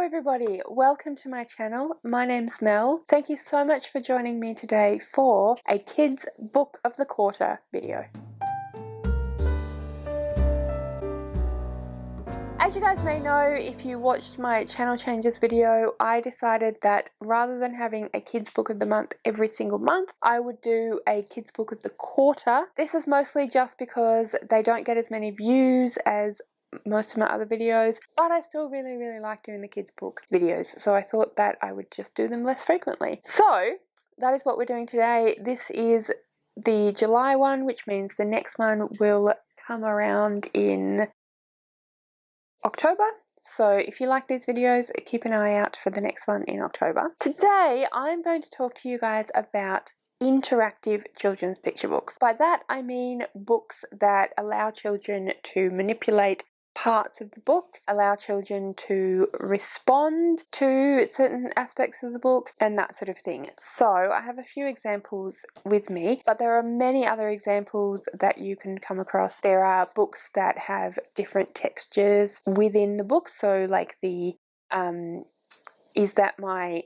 everybody, welcome to my channel. My name's Mel. Thank you so much for joining me today for a kids book of the quarter video. As you guys may know, if you watched my channel changes video, I decided that rather than having a kids book of the month every single month, I would do a kids book of the quarter. This is mostly just because they don't get as many views as most of my other videos, but I still really like doing the kids book videos, so I thought that I would just do them less frequently. So that is what we're doing today. This is the July one, which means the next one will come around in October. So if you like these videos, keep an eye out for the next one in October. Today I'm going to talk to you guys about interactive children's picture books. By that I mean books that allow children to manipulate parts of the book, allow children to respond to certain aspects of the book, and that sort of thing. So I have a few examples with me, but there are many other examples that you can come across. There are books that have different textures within the book, so like the is that my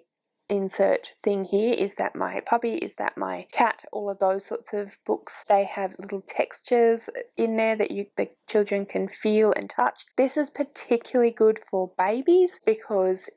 insert thing here, is that my puppy, is that my cat, all of those sorts of books. They have little textures in there that the children can feel and touch. This is particularly good for babies because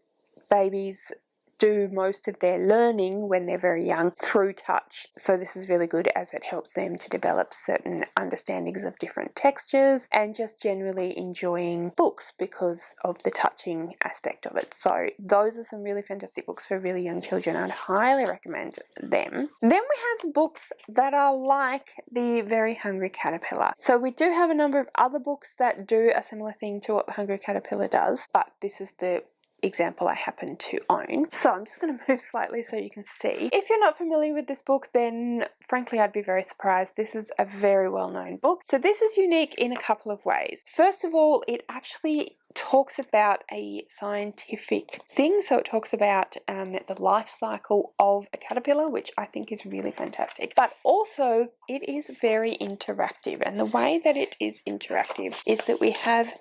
babies do most of their learning when they're very young through touch. So this is really good as it helps them to develop certain understandings of different textures and just generally enjoying books because of the touching aspect of it. So those are some really fantastic books for really young children. I'd highly recommend them. Then we have books that are like the Very Hungry Caterpillar. So we do have a number of other books that do a similar thing to what the Hungry Caterpillar does, but this is the example I happen to own. So I'm just going to move slightly so you can see. If you're not familiar with this book, then frankly I'd be very surprised. This is a very well-known book. So this is unique in a couple of ways. First of all, it actually talks about a scientific thing. So it talks about the life cycle of a caterpillar, which I think is really fantastic. But also it is very interactive, and the way that it is interactive is that we have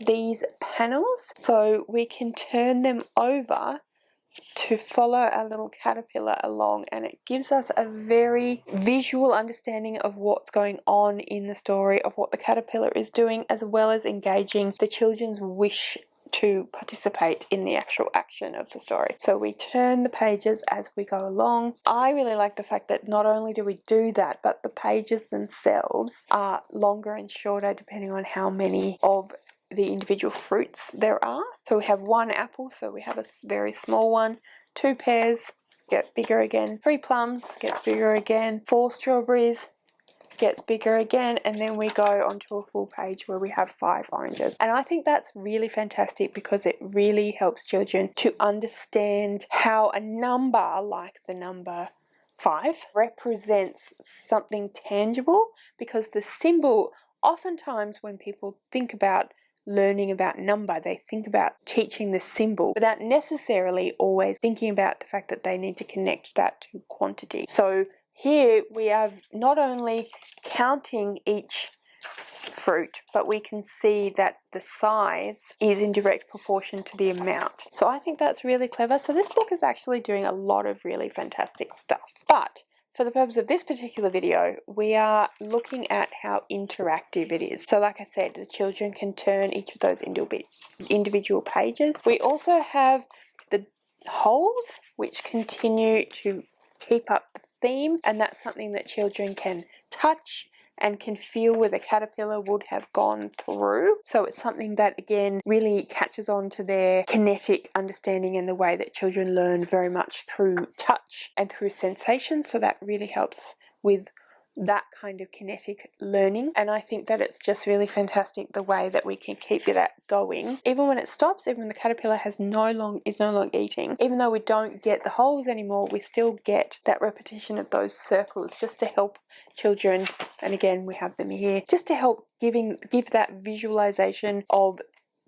these panels, so we can turn them over to follow our little caterpillar along, and it gives us a very visual understanding of what's going on in the story, of what the caterpillar is doing, as well as engaging the children's wish to participate in the actual action of the story. So we turn the pages as we go along. I really like the fact that not only do we do that, but the pages themselves are longer and shorter depending on how many of the individual fruits there are. So we have one apple, so we have a very small one, 2 pears, get bigger again, 3 plums, gets bigger again, 4 strawberries, gets bigger again, and then we go onto a full page where we have 5 oranges. And I think that's really fantastic because it really helps children to understand how a number like the number 5 represents something tangible, because the symbol, oftentimes when people think about learning about number, they think about teaching the symbol without necessarily always thinking about the fact that they need to connect that to quantity. So here we have not only counting each fruit, but we can see that the size is in direct proportion to the amount. So I think that's really clever. So this book is actually doing a lot of really fantastic stuff. But for the purpose of this particular video, we are looking at how interactive it is. So like I said, the children can turn each of those individual pages. We also have the holes, which continue to keep up the theme, and that's something that children can touch and can feel where the caterpillar would have gone through. So it's something that again really catches on to their kinetic understanding and the way that children learn very much through touch and through sensation. So that really helps with that kind of kinetic learning, and I think that it's just really fantastic the way that we can keep that going even when it stops, even when the caterpillar is no longer eating. Even though we don't get the holes anymore, we still get that repetition of those circles just to help children, and again we have them here, just to help give that visualization of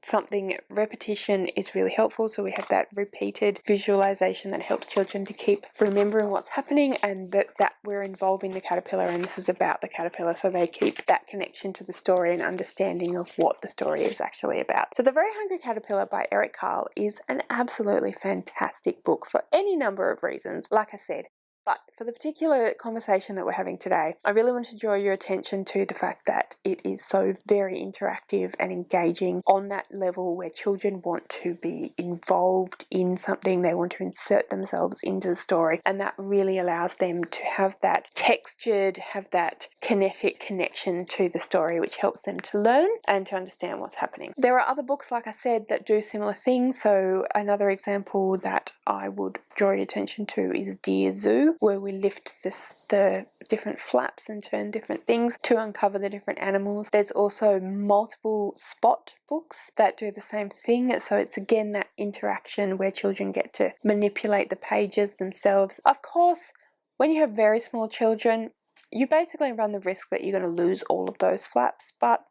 something, repetition is really helpful. So we have that repeated visualization that helps children to keep remembering what's happening, and that we're involving the caterpillar and this is about the caterpillar, so they keep that connection to the story and understanding of what the story is actually about. So The Very Hungry Caterpillar by Carle is an absolutely fantastic book for any number of reasons, like I said. But for the particular conversation that we're having today, I really want to draw your attention to the fact that it is so very interactive and engaging on that level where children want to be involved in something, they want to insert themselves into the story, and that really allows them to have that textured, have that kinetic connection to the story, which helps them to learn and to understand what's happening. There are other books, like I said, that do similar things. So another example that I would draw your attention to is Dear Zoo, where we lift the different flaps and turn different things to uncover the different animals. There's also multiple Spot books that do the same thing, so it's again that interaction where children get to manipulate the pages themselves. Of course, when you have very small children, you basically run the risk that you're going to lose all of those flaps, but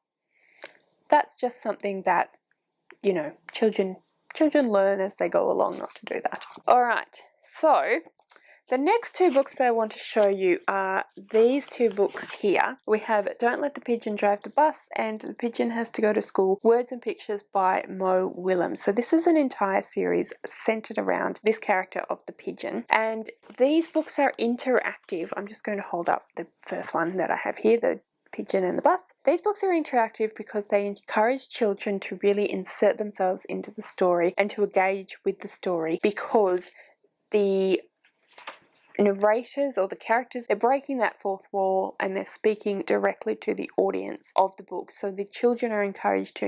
that's just something that, you know, children learn as they go along not to do that. Alright, so the next two books that I want to show you are these two books here. We have Don't Let the Pigeon Drive the Bus and The Pigeon Has to Go to School, Words and Pictures by Willems. So this is an entire series centered around this character of the pigeon. And these books are interactive. I'm just going to hold up the first one that I have here, the Pigeon and the Bus. These books are interactive because they encourage children to really insert themselves into the story and to engage with the story, because the narrators or the characters, they're breaking that fourth wall and they're speaking directly to the audience of the book. So the children are encouraged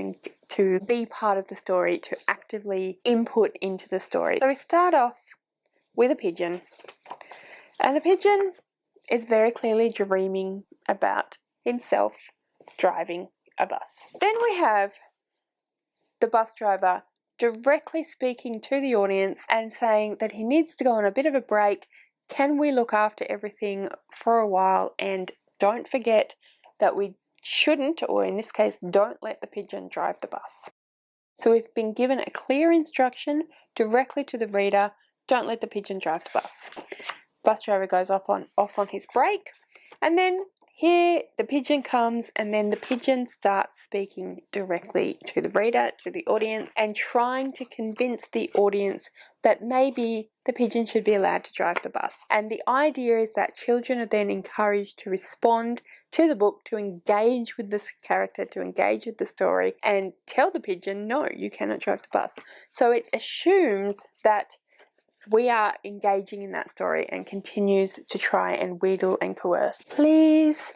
to be part of the story, to actively input into the story. So we start off with a pigeon, and the pigeon is very clearly dreaming about himself driving a bus. Then we have the bus driver directly speaking to the audience and saying that he needs to go on a bit of a break. Can we look after everything for a while, and don't forget that we shouldn't, or in this case, don't let the pigeon drive the bus. So we've been given a clear instruction directly to the reader, don't let the pigeon drive the bus. Bus driver goes off on his break, and then here the pigeon comes, and then the pigeon starts speaking directly to the reader, to the audience, and trying to convince the audience that maybe the pigeon should be allowed to drive the bus. And the idea is that children are then encouraged to respond to the book, to engage with this character, to engage with the story, and tell the pigeon, no, you cannot drive the bus. So it assumes that we are engaging in that story and continues to try and wheedle and coerce. Please,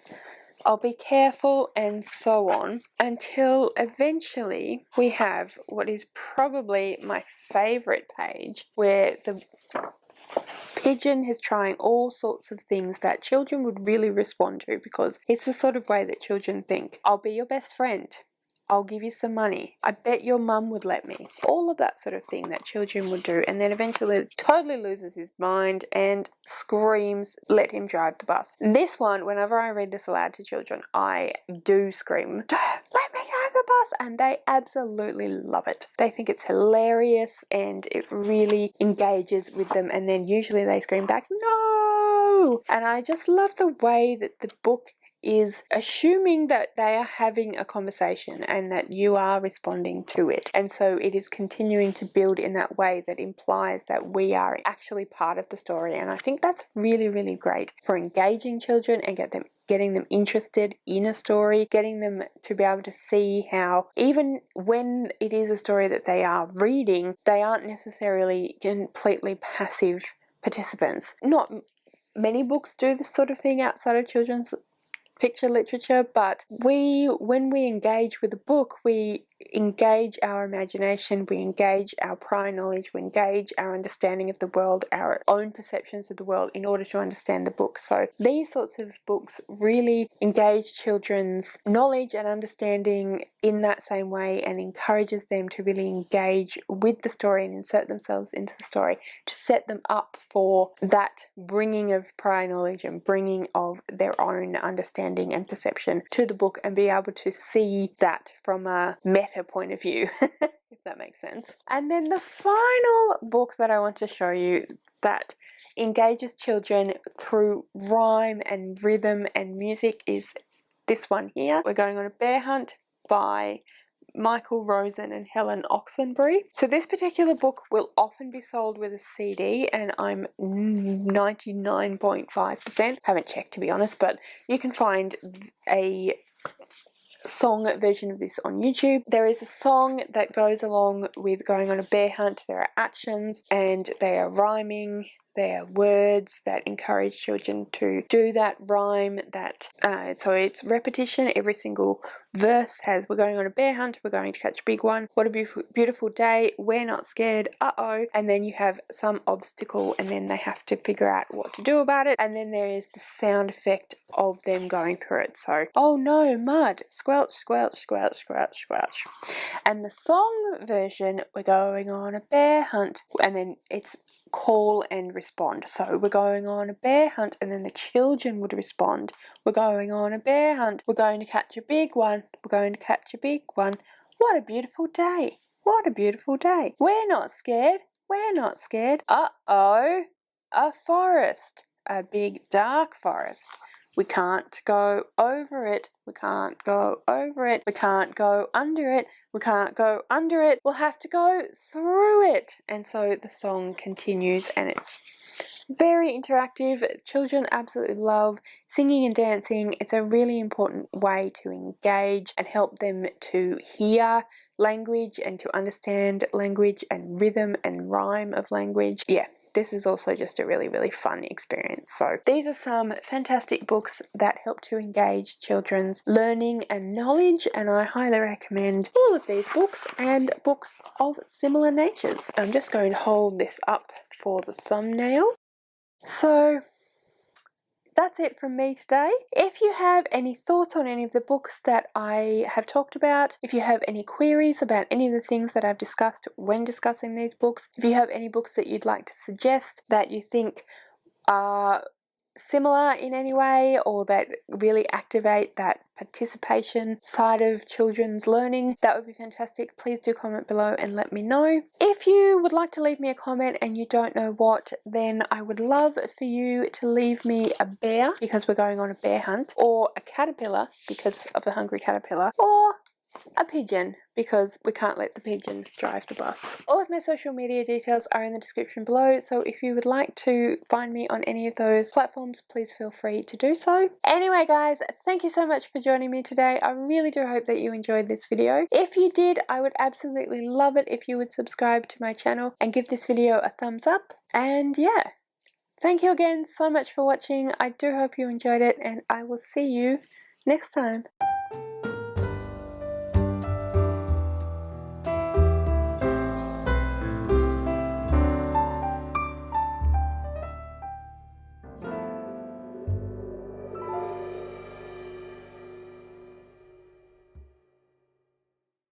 I'll be careful, and so on, until eventually we have what is probably my favourite page, where the pigeon is trying all sorts of things that children would really respond to, because it's the sort of way that children think. I'll be your best friend. I'll give you some money. I bet your mum would let me. All of that sort of thing that children would do, and then eventually totally loses his mind and screams, let him drive the bus. This one, whenever I read this aloud to children, I do scream, let me drive the bus, and they absolutely love it. They think it's hilarious and it really engages with them, and then usually they scream back, no! And I just love the way that the book is assuming that they are having a conversation and that you are responding to it. And so it is continuing to build in that way that implies that we are actually part of the story. And I think that's really, really great for engaging children and getting them interested in a story, getting them to be able to see how even when it is a story that they are reading, they aren't necessarily completely passive participants. Not many books do this sort of thing outside of children's picture literature, but when we engage with a book, we engage our imagination, we engage our prior knowledge, we engage our understanding of the world, our own perceptions of the world in order to understand the book. So these sorts of books really engage children's knowledge and understanding in that same way, and encourages them to really engage with the story and insert themselves into the story to set them up for that bringing of prior knowledge and bringing of their own understanding and perception to the book, and be able to see that from a meta better point of view, if that makes sense. And then the final book that I want to show you that engages children through rhyme and rhythm and music is this one here. We're Going on a Bear Hunt by Micheal, Rosen and Helen Oxenbury. So this particular book will often be sold with a CD, and I'm 99.5%, haven't checked to be honest, but you can find a song version of this on YouTube. There is a song that goes along with Going on a Bear Hunt. There are actions and they are rhyming. There are words that encourage children to do that rhyme. So it's repetition. Every single verse has we're going on a bear hunt, we're going to catch a big one, what a beautiful, beautiful day, we're not scared, uh-oh. And then you have some obstacle and then they have to figure out what to do about it. And then there is the sound effect of them going through it. So, oh no, mud, squelch, squelch, squelch, squelch, squelch. And the song version, we're going on a bear hunt, and then it's call and respond. So we're going on a bear hunt, and then the children would respond, we're going on a bear hunt, we're going to catch a big one, we're going to catch a big one, what a beautiful day, what a beautiful day, we're not scared, we're not scared, uh-oh, a forest, a big dark forest, we can't go over it, we can't go over it, we can't go under it, we can't go under it, we'll have to go through it. And so the song continues and it's very interactive. Children absolutely love singing and dancing. It's a really important way to engage and help them to hear language and to understand language and rhythm and rhyme of language. Yeah. This is also just a really, really fun experience. So these are some fantastic books that help to engage children's learning and knowledge, and I highly recommend all of these books and books of similar natures. I'm just going to hold this up for the thumbnail. So that's it from me today. If you have any thoughts on any of the books that I have talked about, if you have any queries about any of the things that I've discussed when discussing these books, if you have any books that you'd like to suggest that you think are similar in any way or that really activate that participation side of children's learning, that would be fantastic. Please do comment below and let me know. If you would like to leave me a comment and you don't know what, then I would love for you to leave me a bear because we're going on a bear hunt, or a caterpillar because of the hungry caterpillar, or a pigeon because we can't let the pigeon drive the bus. All of my social media details are in the description below, so if you would like to find me on any of those platforms, please feel free to do so. Anyway guys, thank you so much for joining me today. I really do hope that you enjoyed this video. If you did, I would absolutely love it if you would subscribe to my channel and give this video a thumbs up. And yeah, thank you again so much for watching. I do hope you enjoyed it, and I will see you next time.